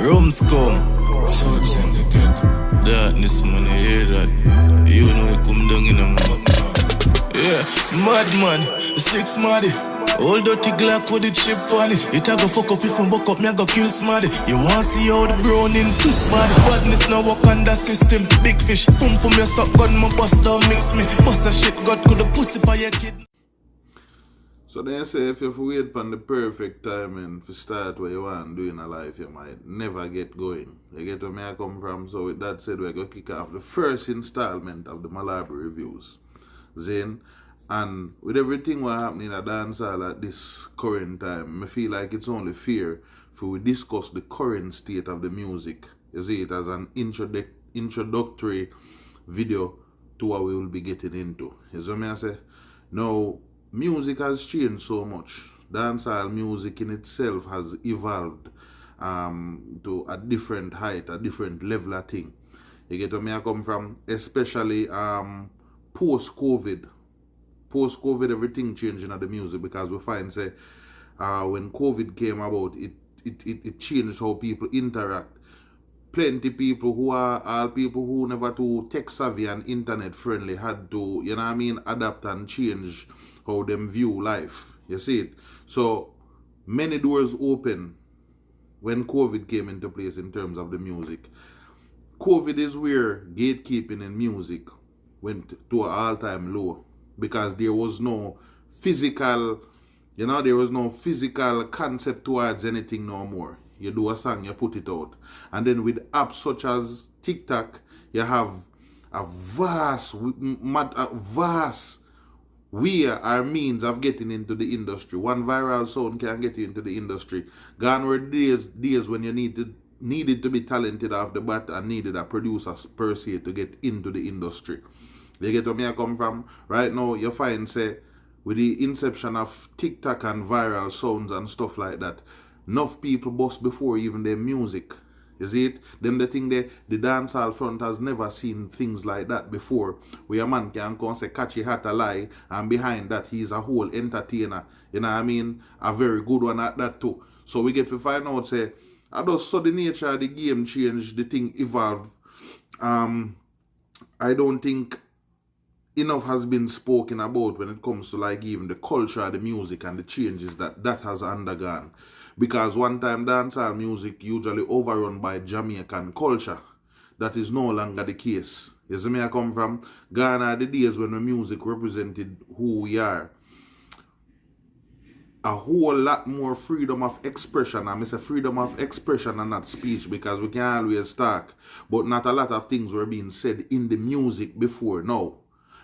Rums come. Short syndicate. Darkness, man, you hear that? You know it come down in a man. Yeah, madman, 6 maddy. Old dirty Glock with the chip on it. It a go fuck up if I buck up, me a go kill smarty. You want see how the browning twist body. Badness now work on that system. Big fish, pump me suck gun, my bust down mix me. Bust a shit, God could the pussy by your kid. So then say if you wait upon the perfect timing to start what you want to do in a life, you might never get going. You get where me I come from. So with that said, we're going to kick off the first installment of the Malabre Reviews. Then, and with everything what happening in a dancehall at this current time, I feel like it's only fair for we discuss the current state of the music. You see it as an introductory video to what we will be getting into. You see what I say? Now, music has changed so much. Dancehall music in itself has evolved to a different height, a different level of thing. You get where I come from? Especially post-COVID. Post-COVID, everything changing at the music because we find say when COVID came about, it changed how people interact. Plenty people who are all people who never too tech savvy and internet friendly had to, you know what I mean, adapt and change how them view life. You see it? So many doors open when COVID came into place in terms of the music. COVID is where gatekeeping in music went to an all-time low because there was no physical, there was no physical concept towards anything no more. You do a song, you put it out. And then with apps such as TikTok, you have a vast way or means of getting into the industry. One viral sound can get you into the industry. Gone were days when you needed to be talented off the bat and needed a producer per se to get into the industry. You get where I come from? Right now, you find, say, with the inception of TikTok and viral sounds and stuff like that, enough people bust before even their music. You see it? Then the thing the dancehall front has never seen things like that before. Where a man can come say catchy hat a lie and behind that he's a whole entertainer. You know what I mean? A very good one at that too. So we get to find out say, I just saw the nature of the game change, the thing evolve. I don't think enough has been spoken about when it comes to like even the culture of the music and the changes that has undergone. Because one time dancehall music usually overrun by Jamaican culture. That is no longer the case. You see me I come from? Gone are the days when the music represented who we are. A whole lot more freedom of expression. I say freedom of expression and not speech because we can always talk. But not a lot of things were being said in the music before. Now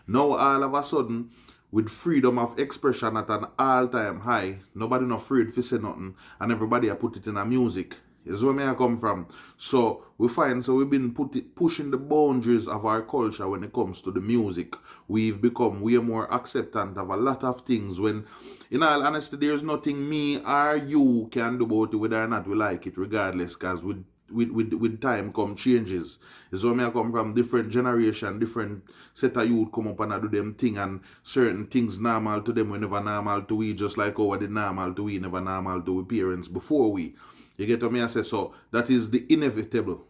all of a sudden, with freedom of expression at an all-time high, nobody not afraid to say nothing, and everybody put it in a music. Is where I come from. So we find we've been pushing the boundaries of our culture when it comes to the music. We've become way more acceptant of a lot of things when, in all honesty, there's nothing me or you can do about it whether or not we like it, regardless, because with time come changes. Is where I come from. Different generation, different set of youth come up and do them thing, and certain things normal to them were never normal to we, just like how the normal to we never normal to we parents before we. You get what I say? So that is the inevitable.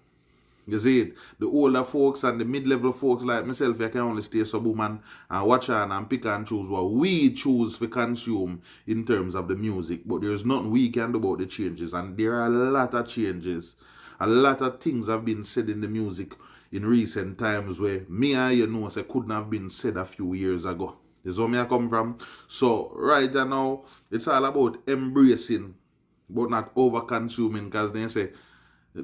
You see it? The older folks and the mid-level folks like myself, you can only stay suburban and watch on and pick and choose what we choose to consume in terms of the music. But there's nothing we can do about the changes. And there are a lot of changes. A lot of things have been said in the music in recent times where me and you say couldn't have been said a few years ago. This is where I come from. So right now, it's all about embracing but not over consuming, because they say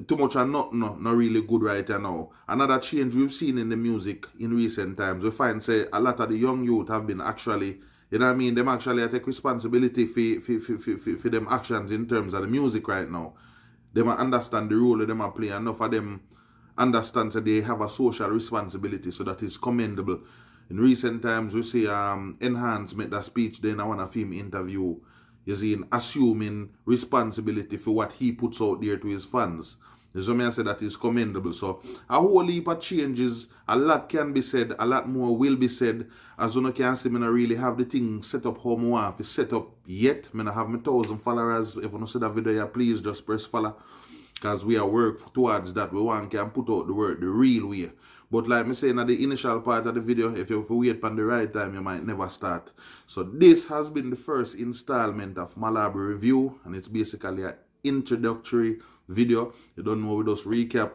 too much and not really good right now. Another change we've seen in the music in recent times, we find say a lot of the young youth have been actually, you know what I mean, them actually take responsibility for them actions in terms of the music right now. They might understand the role that they play. Enough of them understand that they have a social responsibility, so that is commendable. In recent times, we see Enhance make that speech then I want a film interview. You see, assuming responsibility for what he puts out there to his fans. There's what I say that is commendable. So a whole heap of changes, a lot can be said, a lot more will be said. As you can see, I don't really have the thing set up how I want to set up yet. I don't have my 1,000 followers. If you don't see that video, please just press follow. Because we are work towards that. We want can put out the work the real way. But like me saying at the initial part of the video, if you wait for the right time, you might never start. So this has been the first installment of Malabre Review, and it's basically an introductory video. You don't know, we just recap,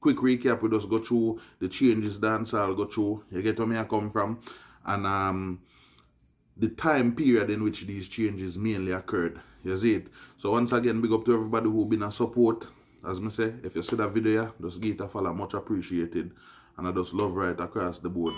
quick recap, we just go through the changes dancehall go through. You get where I come from, and the time period in which these changes mainly occurred. You see it? So once again, big up to everybody who been a support. As me say, if you see that video, just give it a follow, much appreciated. And I just love right across the board.